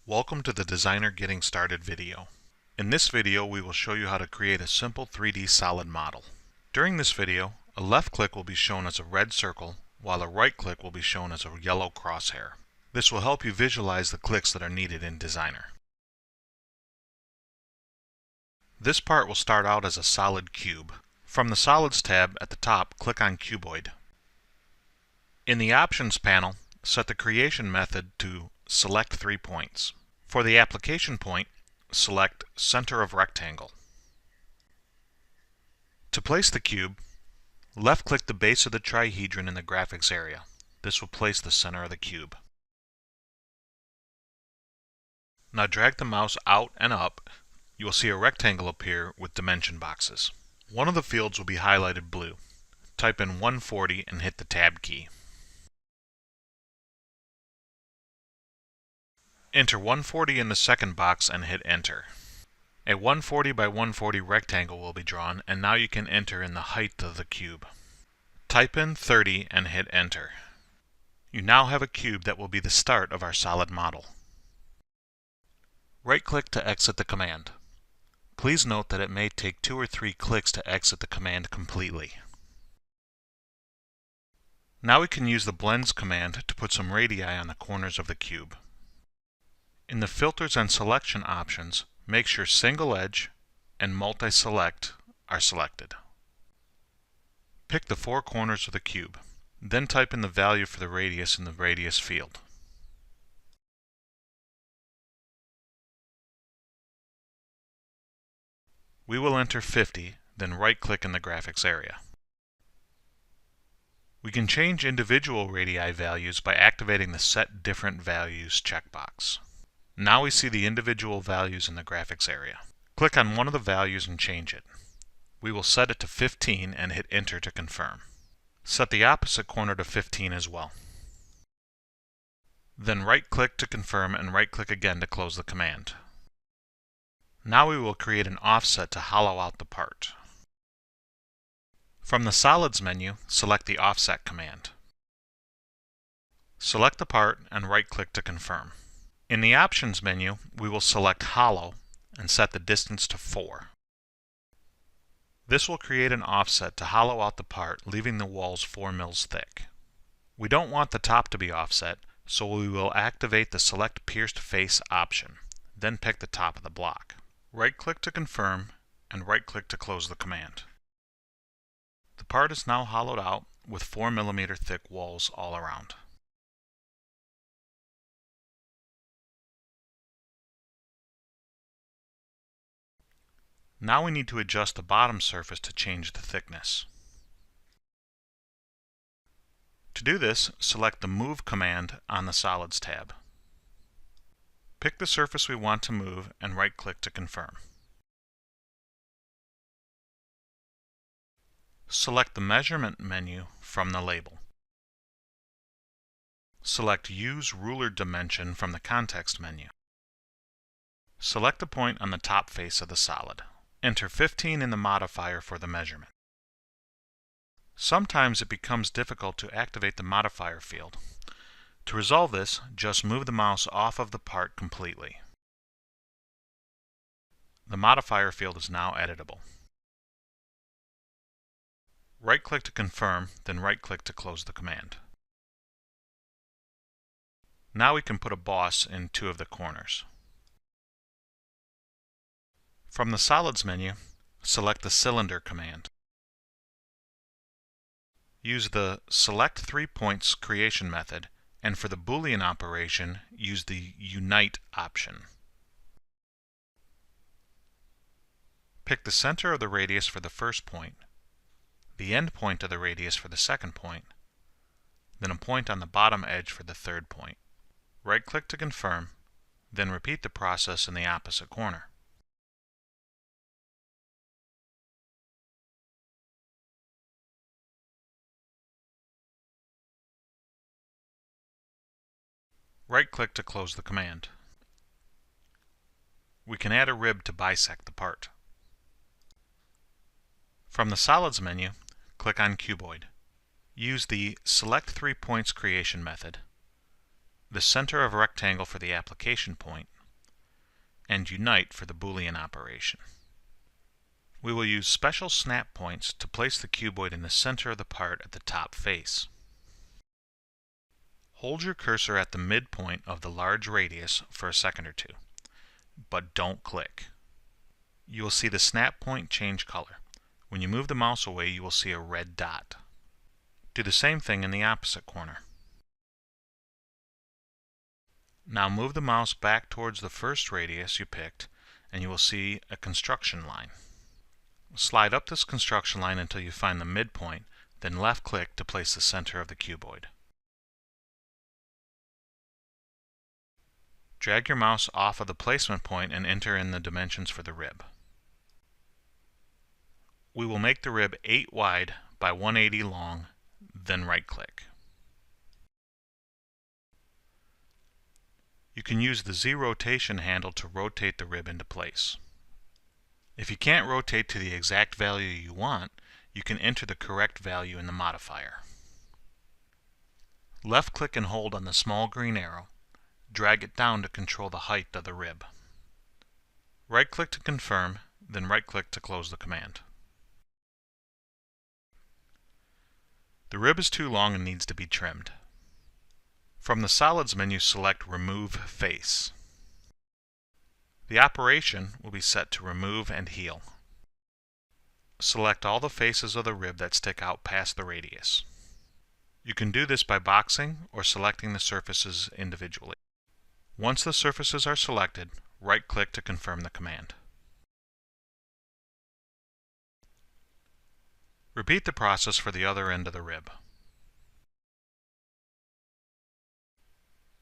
Welcome to the Designer Getting Started video. In this video we will show you how to create a simple 3D solid model. During this video, a left click will be shown as a red circle while a right click will be shown as a yellow crosshair. This will help you visualize the clicks that are needed in Designer. This part will start out as a solid cube. From the Solids tab at the top, click on Cuboid. In the Options panel, set the creation method to select 3 points. For the application point, select Center of Rectangle. To place the cube, left-click the base of the trihedron in the graphics area. This will place the center of the cube. Now drag the mouse out and up. You will see a rectangle appear with dimension boxes. One of the fields will be highlighted blue. Type in 140 and hit the Tab key. Enter 140 in the second box and hit Enter. A 140 by 140 rectangle will be drawn, and now you can enter in the height of the cube. Type in 30 and hit Enter. You now have a cube that will be the start of our solid model. Right-click to exit the command. Please note that it may take 2 or 3 clicks to exit the command completely. Now we can use the Blends command to put some radii on the corners of the cube. In the Filters and Selection options, make sure Single Edge and Multi-Select are selected. Pick the 4 corners of the cube. Then type in the value for the radius in the Radius field. We will enter 50, then right-click in the graphics area. We can change individual radii values by activating the Set Different Values checkbox. Now we see the individual values in the graphics area. Click on one of the values and change it. We will set it to 15 and hit Enter to confirm. Set the opposite corner to 15 as well. Then right-click to confirm and right-click again to close the command. Now we will create an offset to hollow out the part. From the Solids menu, select the Offset command. Select the part and right-click to confirm. In the Options menu, we will select Hollow and set the distance to 4. This will create an offset to hollow out the part, leaving the walls 4 mils thick. We don't want the top to be offset, so we will activate the Select Pierced Face option, then pick the top of the block. Right-click to confirm and right-click to close the command. The part is now hollowed out with 4 mm thick walls all around. Now we need to adjust the bottom surface to change the thickness. To do this, select the Move command on the Solids tab. Pick the surface we want to move and right-click to confirm. Select the Measurement menu from the label. Select Use Ruler Dimension from the Context menu. Select a point on the top face of the solid. Enter 15 in the modifier for the measurement. Sometimes it becomes difficult to activate the modifier field. To resolve this, just move the mouse off of the part completely. The modifier field is now editable. Right-click to confirm, then right-click to close the command. Now we can put a boss in 2 of the corners. From the Solids menu, select the Cylinder command. Use the Select 3 Points creation method, and for the Boolean operation, use the Unite option. Pick the center of the radius for the first point, the end point of the radius for the second point, then a point on the bottom edge for the third point. Right-click to confirm, then repeat the process in the opposite corner. Right-click to close the command. We can add a rib to bisect the part. From the Solids menu, click on Cuboid. Use the Select 3 Points creation method, the center of rectangle for the application point, and unite for the Boolean operation. We will use special snap points to place the cuboid in the center of the part at the top face. Hold your cursor at the midpoint of the large radius for a second or two, but don't click. You will see the snap point change color. When you move the mouse away, you will see a red dot. Do the same thing in the opposite corner. Now move the mouse back towards the first radius you picked, and you will see a construction line. Slide up this construction line until you find the midpoint, then left-click to place the center of the cuboid. Drag your mouse off of the placement point and enter in the dimensions for the rib. We will make the rib 8 wide by 180 long, then right-click. You can use the Z rotation handle to rotate the rib into place. If you can't rotate to the exact value you want, you can enter the correct value in the modifier. Left-click and hold on the small green arrow. Drag it down to control the height of the rib. Right-click to confirm, then right-click to close the command. The rib is too long and needs to be trimmed. From the Solids menu, select Remove Face. The operation will be set to Remove and Heal. Select all the faces of the rib that stick out past the radius. You can do this by boxing or selecting the surfaces individually. Once the surfaces are selected, right-click to confirm the command. Repeat the process for the other end of the rib.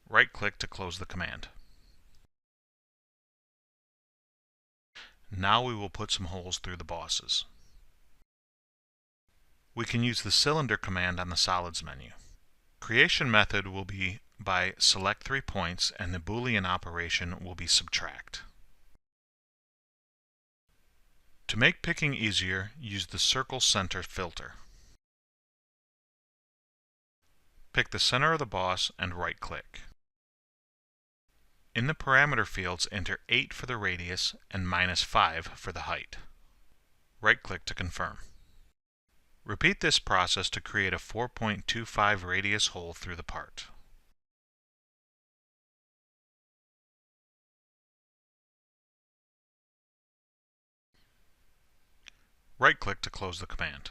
Right-click to close the command. Now we will put some holes through the bosses. We can use the cylinder command on the Solids menu. Creation method will be by select 3 points, and the Boolean operation will be subtract. To make picking easier, use the circle center filter. Pick the center of the boss and right-click. In the parameter fields, enter 8 for the radius and -5 for the height. Right-click to confirm. Repeat this process to create a 4.25 radius hole through the part. Right-click to close the command.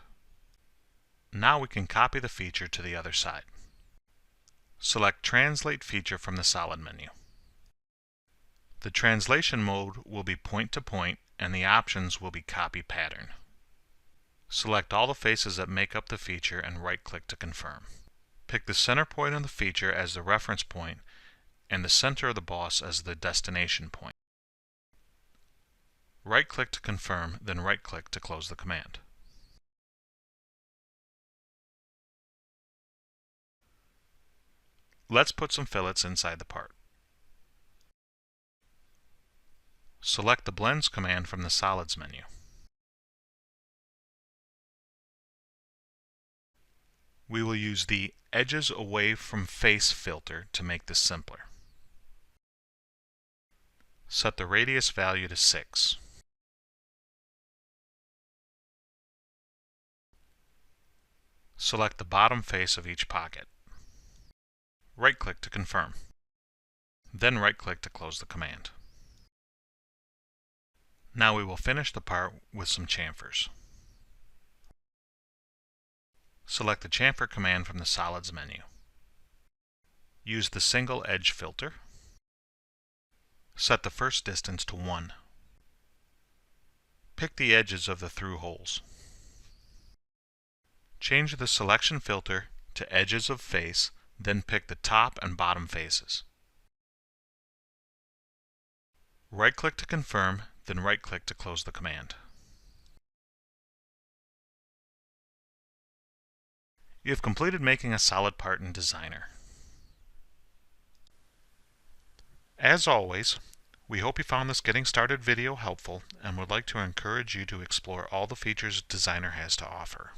Now we can copy the feature to the other side. Select Translate Feature from the Solid menu. The translation mode will be point-to-point, and the options will be Copy Pattern. Select all the faces that make up the feature and right-click to confirm. Pick the center point of the feature as the reference point and the center of the boss as the destination point. Right-click to confirm, then right-click to close the command. Let's put some fillets inside the part. Select the Blends command from the Solids menu. We will use the Edges Away from Face filter to make this simpler. Set the radius value to 6. Select the bottom face of each pocket. Right-click to confirm. Then right-click to close the command. Now we will finish the part with some chamfers. Select the chamfer command from the Solids menu. Use the Single Edge filter. Set the first distance to 1. Pick the edges of the through holes. Change the selection filter to Edges of Face, then pick the top and bottom faces. Right-click to confirm, then right-click to close the command. You have completed making a solid part in Designer. As always, we hope you found this Getting Started video helpful and would like to encourage you to explore all the features Designer has to offer.